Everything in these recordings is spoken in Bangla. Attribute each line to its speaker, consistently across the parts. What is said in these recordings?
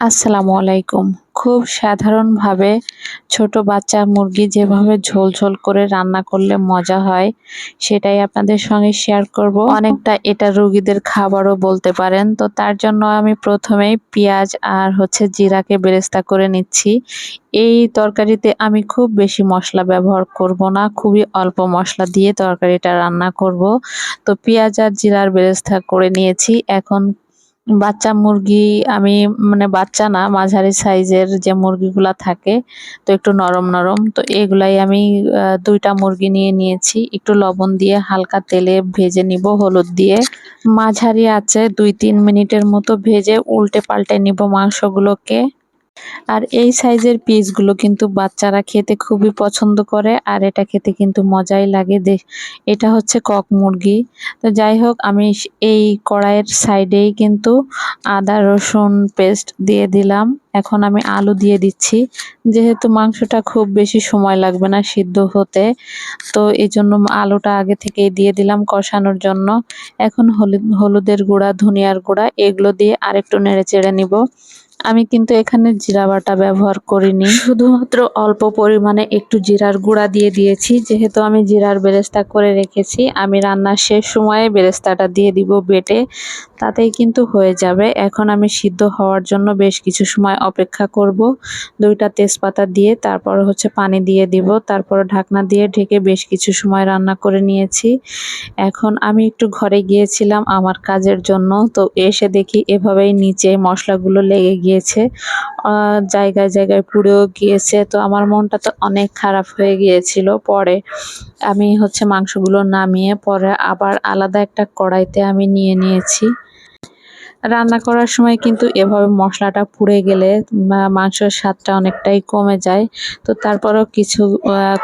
Speaker 1: আসসালামু আলাইকুম। খুব সাধারণভাবে ছোট বাচ্চা মুরগি যেভাবে ঝোল ঝোল করে রান্না করলে মজা হয়, সেটাই আপনাদের সঙ্গে শেয়ার করব। অনেকটা এটা রোগীদের খাবারও বলতে পারেন। তো তার জন্য আমি প্রথমেই পেঁয়াজ আর জিরাকে বেরেস্তা করে নিচ্ছি। এই তরকারিতে আমি খুব বেশি মশলা ব্যবহার করব না, খুবই অল্প মশলা দিয়ে তরকারিটা রান্না করব। তো পেঁয়াজ আর জিরার বেরেস্তা করে নিয়েছি। এখন বাচ্চা মুরগি আমি বাচ্চা না, মাঝারি সাইজের যে মুরগিগুলা থাকে, তো একটু নরম নরম, তো এগুলাই আমি ২টা মুরগি নিয়ে নিয়েছি। একটু লবণ দিয়ে হালকা তেলে ভেজে নিব হলুদ দিয়ে। মাঝারি আঁচে ২-৩ মিনিটের মতো ভেজে উল্টে পাল্টে নিব মাংসগুলোকে। আর এই সাইজের পিসগুলো কিন্তু বাচ্চারা খেতে খুবই পছন্দ করে, আর এটা খেতে কিন্তু মজাই লাগে। এটা হচ্ছে কক মুরগি। তো যাই হোক, আমি এই কড়াইয়ের সাইডেই কিন্তু আদা রসুন পেস্ট দিয়ে দিলাম। এখন আমি আলু দিয়ে দিচ্ছি, যেহেতু মাংসটা খুব বেশি সময় লাগবে না সিদ্ধ হতে, তো এই জন্য আলুটা আগে থেকেই দিয়ে দিলাম কষানোর জন্য। এখন হলুদের গুঁড়া, ধনিয়ার গুঁড়া এগুলো দিয়ে আরেকটু নেড়ে চেড়ে নিব। আমি কিন্তু এখানে জিরা বাটা ব্যবহার করিনি, শুধুমাত্র অল্প পরিমাণে একটু জিরার গুঁড়া দিয়ে দিয়েছি। যেহেতু আমি জিরার বেরেস্তা করে রেখেছি, আমি রান্নার শেষ সময়ে বেরেস্তাটা দিয়ে দিব বেটে, তাতেই কিন্তু হয়ে যাবে। এখন আমি সিদ্ধ হওয়ার জন্য বেশ কিছু সময় অপেক্ষা করব। 2টা তেজপাতা দিয়ে তারপর পানি দিয়ে দিব, তারপর ঢাকনা দিয়ে ঢেকে বেশ কিছু সময় রান্না করে নিয়েছি। এখন আমি একটু ঘরে গিয়েছিলাম আমার কাজের জন্য, তো এসে দেখি এভাবেই নিচে মশলাগুলো লেগে গিয়েছে, জায়গায় জায়গায় পুড়েও গিয়েছে। তো আমার মনটা তো অনেক খারাপ হয়ে গিয়েছিল। পরে আমি মাংসগুলো নামিয়ে পরে আবার আলাদা একটা কড়াইতে আমি নিয়ে নিয়েছি। রান্না করার সময় কিন্তু এভাবে মশলাটা পুড়ে গেলে মাংসের স্বাদটা অনেকটাই কমে যায়। তো তারপরেও কিছু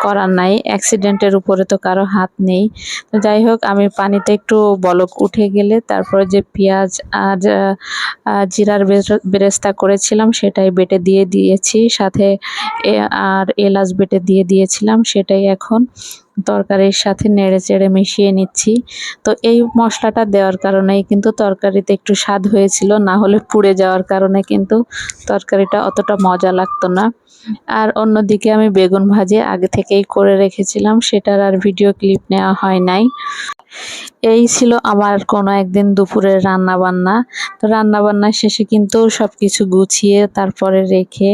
Speaker 1: করার নাই, অ্যাক্সিডেন্টের উপরে তো কারো হাত নেই। তো যাই হোক, আমি পানিতে একটু বলক উঠে গেলে তারপরে যে পেঁয়াজ আর জিরার বেরেস্তা করেছিলাম সেটাই বেটে দিয়ে দিয়েছি, সাথে আর এলাচ বেটে দিয়ে দিয়েছিলাম, সেটাই এখন তরকারির সাথে নেড়ে চেড়ে মিশিয়ে নিচ্ছি। তো এই মশলাটা দেওয়ার কারণেই কিন্তু তরকারিতে একটু স্বাদ হয়েছিল, না হলে পুড়ে যাওয়ার কারণে কিন্তু তরকারিটা অতটা মজা লাগতো না। আর অন্যদিকে আমি বেগুন ভাজি আগে থেকেই করে রেখেছিলাম, সেটার আর ভিডিও ক্লিপ নেওয়া হয় নাই। এই ছিল আমার কোনো একদিন দুপুরের রান্না বান্না। তো রান্না বান্না শেষে কিন্তু সবকিছু গুছিয়ে তারপরে রেখে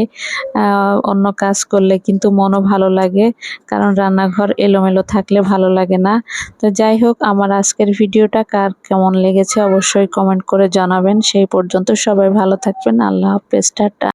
Speaker 1: অন্য কাজ করলে কিন্তু মনও ভালো লাগে, কারণ রান্নাঘর এলোমেলো থাকলে ভালো লাগে না। তো যাই হোক, আমার আজকের ভিডিওটা কার কেমন লেগেছে অবশ্যই কমেন্ট করে জানাবেন। সেই পর্যন্ত সবাই ভালো থাকবেন। আল্লাহ হাফেজ, টাটা।